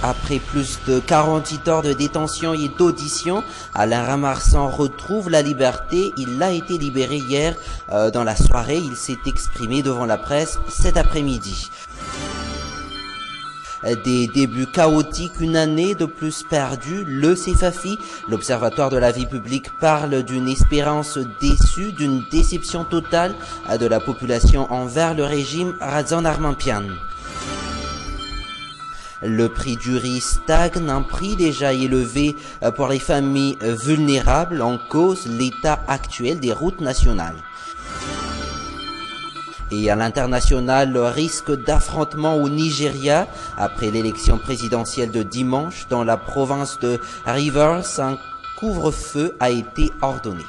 Après plus de 48 heures de détention et d'audition, Alain Ramarsan retrouve la liberté. Il a été libéré hier dans la soirée. Il s'est exprimé devant la presse cet après-midi. Des débuts chaotiques, une année de plus perdue, le CEFAFI, l'Observatoire de la vie publique, parle d'une espérance déçue, d'une déception totale de la population envers le régime Razan Armampian. Le prix du riz stagne, un prix déjà élevé pour les familles vulnérables, en cause l'état actuel des routes nationales. Et à l'international, le risque d'affrontement au Nigeria après l'élection présidentielle de dimanche dans la province de Rivers, un couvre-feu a été ordonné.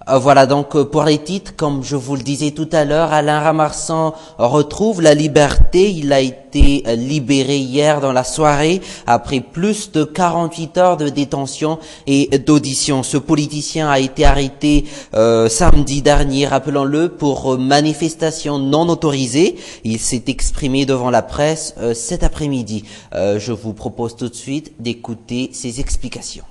Voilà donc pour les titres, comme je vous le disais tout à l'heure, Alain Ramarsan retrouve la liberté. Il a été libéré hier dans la soirée après plus de 48 heures de détention et d'audition. Ce politicien a été arrêté samedi dernier, rappelons-le, pour manifestation non autorisée. Il s'est exprimé devant la presse cet après-midi. Je vous propose tout de suite d'écouter ses explications.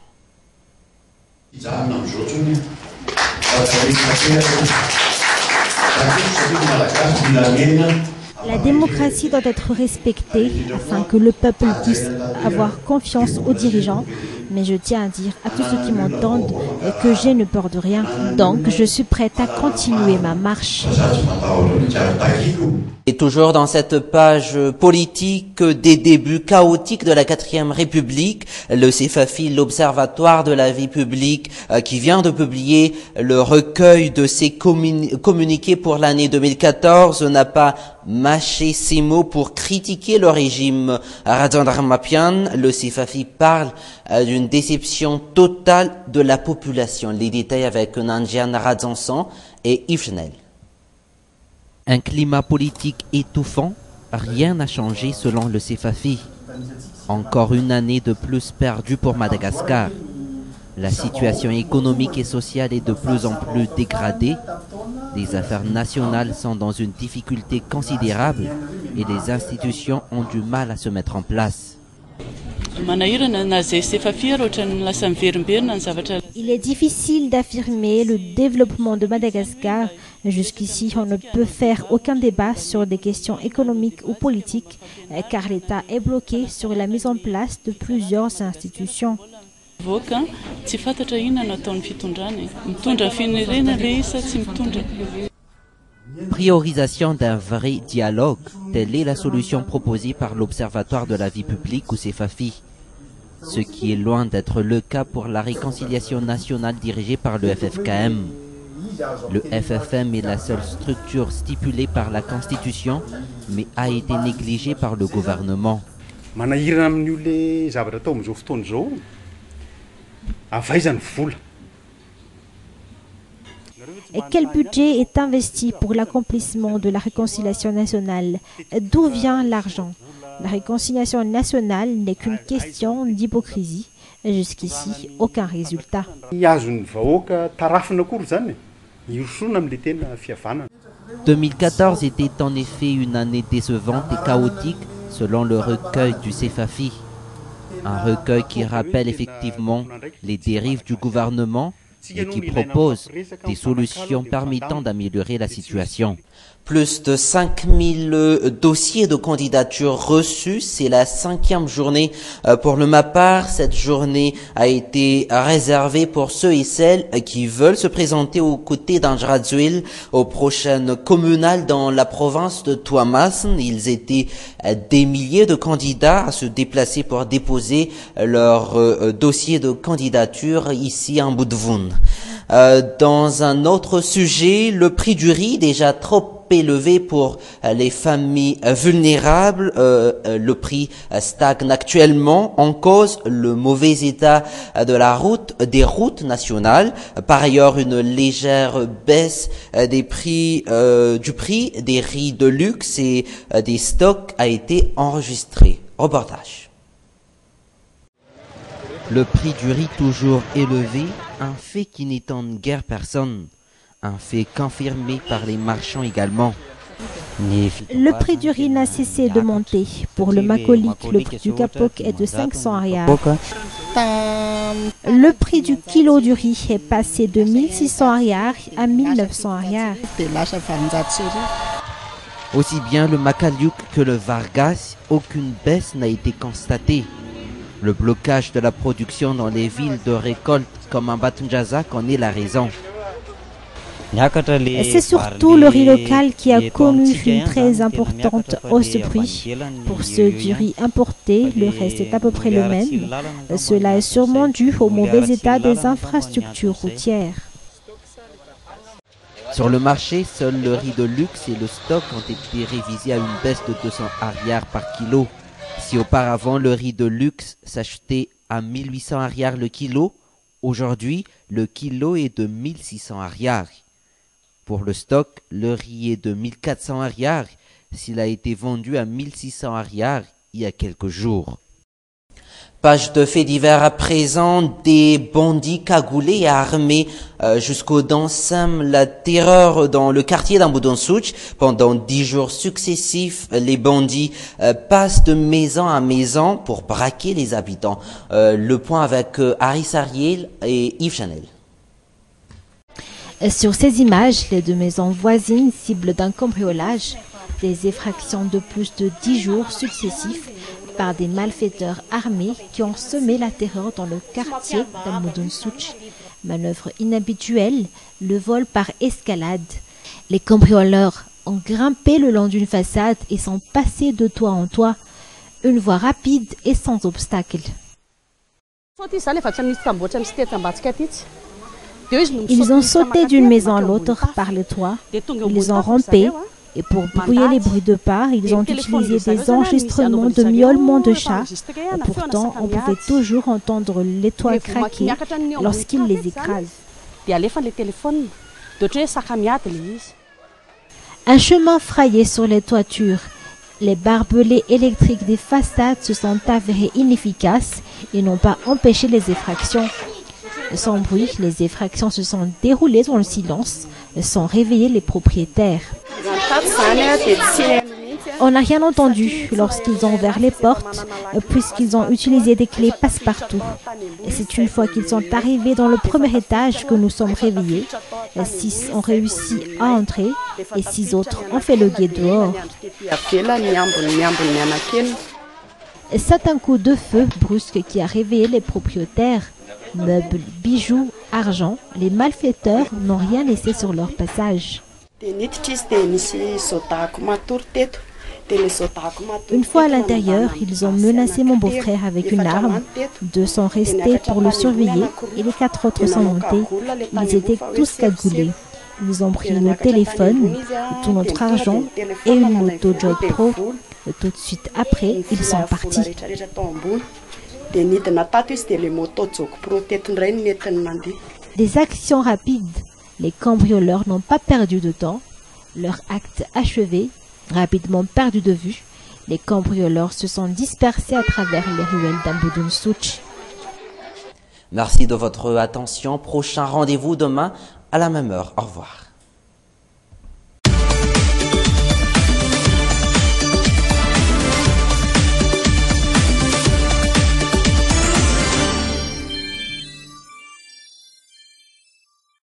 La démocratie doit être respectée afin que le peuple puisse avoir confiance aux dirigeants. Mais je tiens à dire à tous ceux qui m'entendent que j'ai ne peur de rien. Donc, je suis prête à continuer ma marche. Et toujours dans cette page politique des débuts chaotiques de la 4e République, le CEFAFI, l'Observatoire de la vie publique, qui vient de publier le recueil de ses communiqués pour l'année 2014, n'a pas mâché ses mots pour critiquer le régime Razan Armampian. Le CEFAFI parle d'une déception totale de la population. Les détails avec Nanjian Radzansan et Yves Chanel. Un climat politique étouffant, rien n'a changé selon le CEFAFI. Encore une année de plus perdue pour Madagascar. La situation économique et sociale est de plus en plus dégradée. Les affaires nationales sont dans une difficulté considérable et les institutions ont du mal à se mettre en place. Il est difficile d'affirmer le développement de Madagascar. Jusqu'ici, on ne peut faire aucun débat sur des questions économiques ou politiques, car l'État est bloqué sur la mise en place de plusieurs institutions. Priorisation d'un vrai dialogue, telle est la solution proposée par l'Observatoire de la vie publique ou CEFAFI. Ce qui est loin d'être le cas pour la réconciliation nationale dirigée par le FFKM. Le FFM est la seule structure stipulée par la Constitution, mais a été négligée par le gouvernement. Et quel budget est investi pour l'accomplissement de la réconciliation nationale? D'où vient l'argent? La réconciliation nationale n'est qu'une question d'hypocrisie. Jusqu'ici, aucun résultat. 2014 était en effet une année décevante et chaotique selon le recueil du CEFAFI. Un recueil qui rappelle effectivement les dérives du gouvernement et qui propose des solutions permettant d'améliorer la situation. Plus de 5000 dossiers de candidature reçus, c'est la 5e journée pour le MAPAR. Cette journée a été réservée pour ceux et celles qui veulent se présenter aux côtés d'Anjradzuil aux prochaines communales dans la province de Tuamasin. Ils étaient des milliers de candidats à se déplacer pour déposer leur dossier de candidature ici en Boudvoun. Dans un autre sujet, le prix du riz déjà trop élevé pour les familles vulnérables. Le prix stagne actuellement, en cause le mauvais état de la route, des routes nationales. Par ailleurs, une légère baisse des prix, du prix des riz de luxe et des stocks a été enregistrée. Reportage. Le prix du riz toujours élevé, un fait qui n'étonne guère personne, un fait confirmé par les marchands également. Le prix du riz n'a cessé de monter. Pour le Makolik, le prix du Kapok est de 500 ariars. Le prix du kilo du riz est passé de 1600 ariars à 1900 ariars. Aussi bien le Makaliuk que le Vargas, aucune baisse n'a été constatée. Le blocage de la production dans les villes de récolte comme en Batunjazak en est la raison. C'est surtout le riz local qui a connu une très importante hausse de prix. Pour ceux du riz importé, le reste est à peu près le même. Cela est sûrement dû au mauvais état des infrastructures routières. Sur le marché, seul le riz de luxe et le stock ont été révisés à une baisse de 200 ariars par kilo. Si auparavant le riz de luxe s'achetait à 1800 ariars le kilo, aujourd'hui le kilo est de 1600 ariars. Pour le stock, le riz est de 1400 ariars s'il a été vendu à 1600 ariars il y a quelques jours. Page de faits divers à présent, des bandits cagoulés et armés jusqu'aux dents sèment la terreur dans le quartier d'Ambudonsuch. Pendant 10 jours successifs, les bandits passent de maison à maison pour braquer les habitants. Le point avec Aris Ariel et Yves Chanel. Sur ces images, les deux maisons voisines ciblent d'un cambriolage, des effractions de plus de 10 jours successifs par des malfaiteurs armés qui ont semé la terreur dans le quartier d'Ambudonsuch. Manœuvre inhabituelle, le vol par escalade. Les cambrioleurs ont grimpé le long d'une façade et sont passés de toit en toit. Une voie rapide et sans obstacle. Ils ont sauté d'une maison à l'autre par le toit. Ils ont rampé et pour brouiller les bruits de pas, ils ont utilisé des enregistrements de miaulements de chats. Pourtant, on pouvait toujours entendre les toits craquer lorsqu'ils les écrasent. Un chemin frayé sur les toitures. Les barbelés électriques des façades se sont avérés inefficaces et n'ont pas empêché les effractions. Sans bruit, les effractions se sont déroulées dans le silence, sans réveiller les propriétaires. On n'a rien entendu lorsqu'ils ont ouvert les portes, puisqu'ils ont utilisé des clés passe-partout. C'est une fois qu'ils sont arrivés dans le premier étage que nous sommes réveillés. 6 ont réussi à entrer et 6 autres ont fait le guet dehors. C'est un coup de feu brusque qui a réveillé les propriétaires. Meubles, bijoux, argent, les malfaiteurs n'ont rien laissé sur leur passage. Une fois à l'intérieur, ils ont menacé mon beau-frère avec une arme. 2 sont restés pour le surveiller et les 4 autres sont montés. Ils étaient tous cagoulés. Ils ont pris le téléphone, tout notre argent et une moto Joy Pro. Tout de suite après, ils sont partis. Des actions rapides. Les cambrioleurs n'ont pas perdu de temps. Leur acte achevé, rapidement perdu de vue, les cambrioleurs se sont dispersés à travers les ruelles d'Ambudonsuch. Merci de votre attention. Prochain rendez-vous demain à la même heure. Au revoir.